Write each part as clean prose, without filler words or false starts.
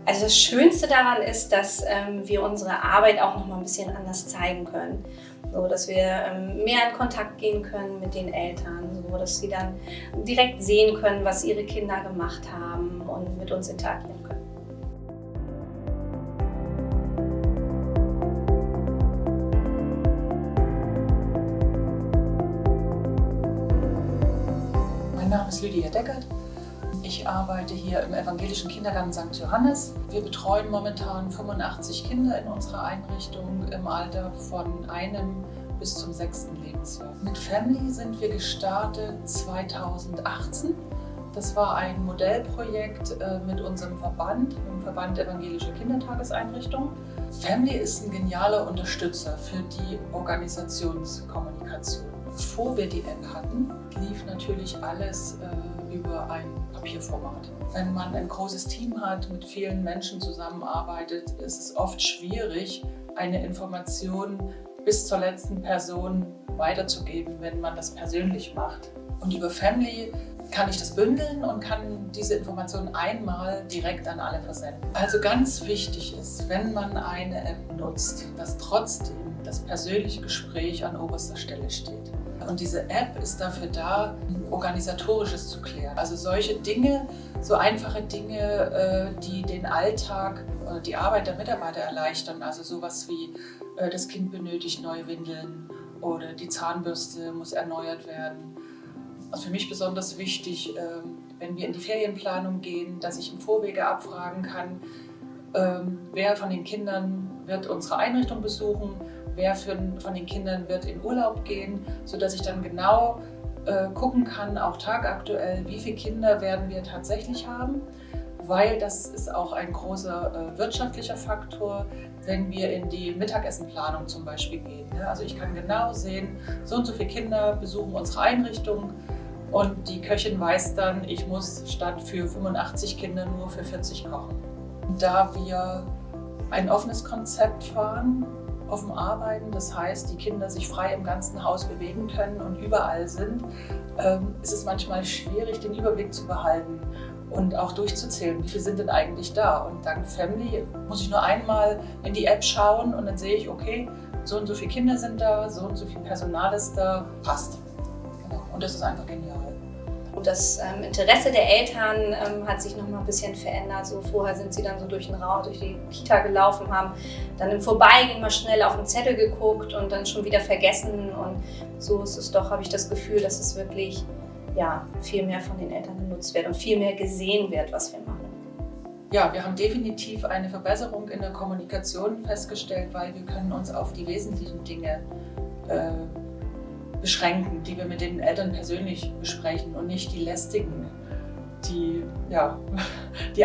Also das Schönste daran ist, dass wir unsere Arbeit auch noch mal ein bisschen anders zeigen können. So, dass wir mehr in Kontakt gehen können mit den Eltern, so dass sie dann direkt sehen können, was ihre Kinder gemacht haben und mit uns interagieren können. Mein Name ist Lydia. Ich arbeite hier im evangelischen Kindergarten St. Johannes. Wir betreuen momentan 85 Kinder in unserer Einrichtung im Alter von einem bis zum 6. Lebensjahr. Mit Famly sind wir gestartet 2018. Das war ein Modellprojekt mit unserem Verband, dem Verband evangelischer Kindertageseinrichtungen. Family ist ein genialer Unterstützer für die Organisationskommunikation. Bevor wir die App hatten, lief natürlich alles über ein Papierformat. Wenn man ein großes Team hat, mit vielen Menschen zusammenarbeitet, ist es oft schwierig, eine Information bis zur letzten Person weiterzugeben, wenn man das persönlich macht. Und über Family kann ich das bündeln und kann diese Informationen einmal direkt an alle versenden. Also ganz wichtig ist, wenn man eine App nutzt, dass trotzdem das persönliche Gespräch an oberster Stelle steht. Und diese App ist dafür da, Organisatorisches zu klären. Also solche Dinge, so einfache Dinge, die den Alltag, die Arbeit der Mitarbeiter erleichtern. Also sowas wie, das Kind benötigt neue Windeln oder die Zahnbürste muss erneuert werden. Also für mich besonders wichtig, wenn wir in die Ferienplanung gehen, dass ich im Vorwege abfragen kann, wer von den Kindern wird unsere Einrichtung besuchen, wer von den Kindern wird in Urlaub gehen, sodass ich dann genau gucken kann, auch tagaktuell, wie viele Kinder werden wir tatsächlich haben, weil das ist auch ein großer wirtschaftlicher Faktor, wenn wir in die Mittagessenplanung zum Beispiel gehen. Also ich kann genau sehen, so und so viele Kinder besuchen unsere Einrichtung und die Köchin weiß dann, ich muss statt für 85 Kinder nur für 40 kochen. Da wir ein offenes Konzept fahren, offen arbeiten, das heißt, die Kinder sich frei im ganzen Haus bewegen können und überall sind, ist es manchmal schwierig, den Überblick zu behalten und auch durchzuzählen, wie viele sind denn eigentlich da. Und dank Family muss ich nur einmal in die App schauen und dann sehe ich, okay, so und so viele Kinder sind da, so und so viel Personal ist da, passt. Genau. Und das ist einfach genial. Das Interesse der Eltern hat sich noch mal ein bisschen verändert. So vorher sind sie dann so durch den Raum, durch die Kita gelaufen, haben dann im Vorbeigehen mal schnell auf den Zettel geguckt und dann schon wieder vergessen. Und so ist es doch, habe ich das Gefühl, dass es wirklich viel mehr von den Eltern genutzt wird und viel mehr gesehen wird, was wir machen. Ja, wir haben definitiv eine Verbesserung in der Kommunikation festgestellt, weil wir können uns auf die wesentlichen Dinge beschränken, die wir mit den Eltern persönlich besprechen und nicht die lästigen, die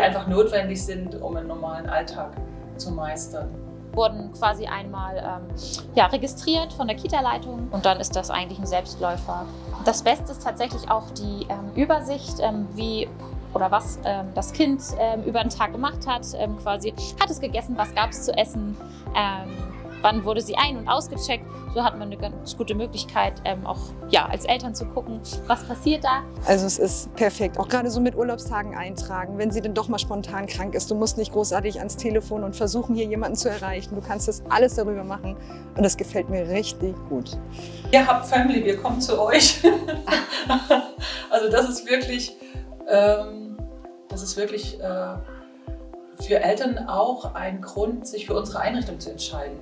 einfach notwendig sind, um einen normalen Alltag zu meistern. Wurden quasi einmal registriert von der Kita-Leitung und dann ist das eigentlich ein Selbstläufer. Das Beste ist tatsächlich auch die Übersicht, wie oder was das Kind über den Tag gemacht hat. Quasi hat es gegessen, was gab es zu essen, wann wurde sie ein- und ausgecheckt. So hat man eine ganz gute Möglichkeit, auch als Eltern zu gucken, was passiert da. Also es ist perfekt, auch gerade so mit Urlaubstagen eintragen, wenn sie denn doch mal spontan krank ist. Du musst nicht großartig ans Telefon und versuchen, hier jemanden zu erreichen. Du kannst das alles darüber machen und das gefällt mir richtig gut. Ihr habt Family, wir kommen zu euch. Also das ist wirklich für Eltern auch ein Grund, sich für unsere Einrichtung zu entscheiden.